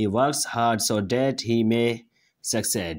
He works hard so that he may succeed۔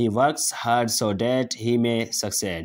He works hard so that he may succeed۔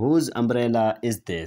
Whose umbrella is this؟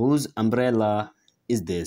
Whose umbrella is this؟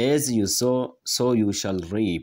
As you sow so you shall reap۔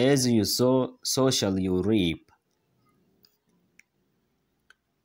As you sow so shall you reap۔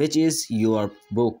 Which is your book؟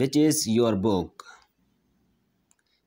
Which is your book؟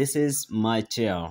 This is my chair۔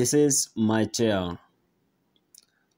This is my chair۔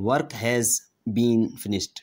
Work has been finished۔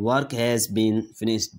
Work has been finished۔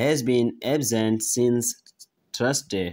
Has been absent since Thursday۔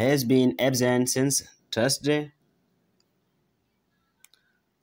Has been absent since Thursday۔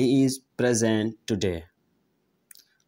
He is present today۔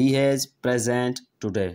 He is present today۔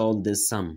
solve this sum۔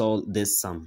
solve this sum۔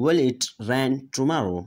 Will it rain tomorrow؟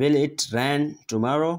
Will it rain tomorrow؟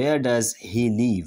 Where does he live؟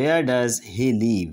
Where does he live؟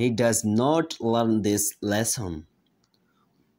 He does not learn this lesson۔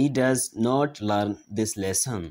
He does not learn this lesson۔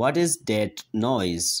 What is that noise؟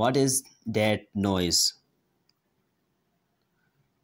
What is that noise؟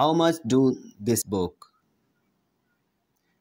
How much do this book؟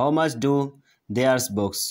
How much do these books؟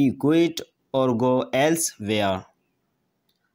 Be quiet or go elsewhere۔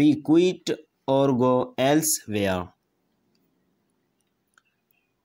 Be quiet or go elsewhere۔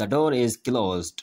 The door is closed.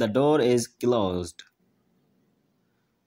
The door is closed.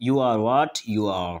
You are what you are.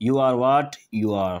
You are what you are.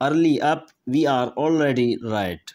Early up, we are already late.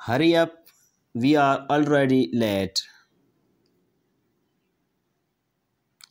Hurry up, we are already late.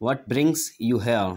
What brings you here?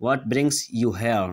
What brings you here?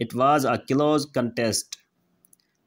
It was a close contest.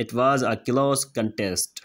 It was a close contest.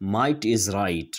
Might is right.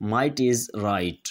Might is right.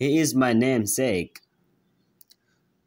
He is my namesake.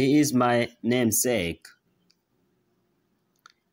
He is my namesake.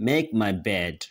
Make my bed.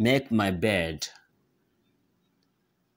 Make my bed.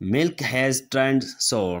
Milk has turned sour.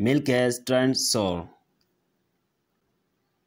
Milk has turned sour.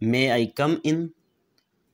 May I come in?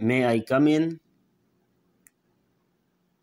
May I come in?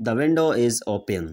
The window is open.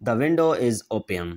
The window is open.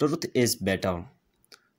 Truth is better.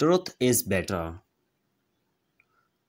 Truth is better.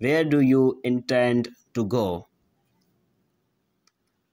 Where do you intend to go?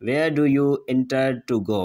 Where do you intend to go?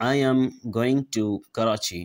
I am going to Karachi.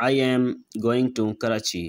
I am going to Karachi.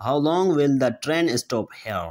How long will the train stop here?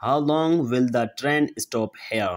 How long will the train stop here?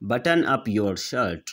Button up your shirt.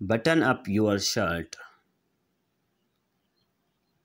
Button up your shirt.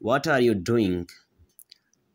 What are you doing?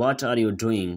What are you doing?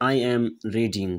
I am reading.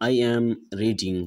I am reading.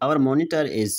Our monitor is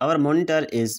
Our monitor is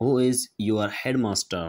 Who is your headmaster?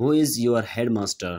Who is your headmaster?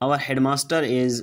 Our headmaster is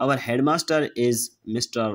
Our headmaster is Mr.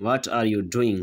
What are you doing?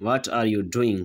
What are you doing?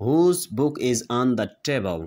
Whose book is on the table?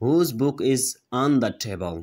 Whose book is on the table?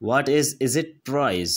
What is its price?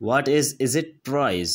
What is its price?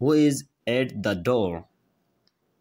Who is at the door?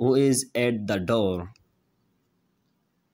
Who is at the door?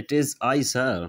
It is I, sir.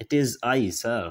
It is I, sir.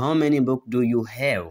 How many books do you have?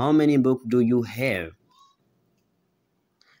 How many books do you have?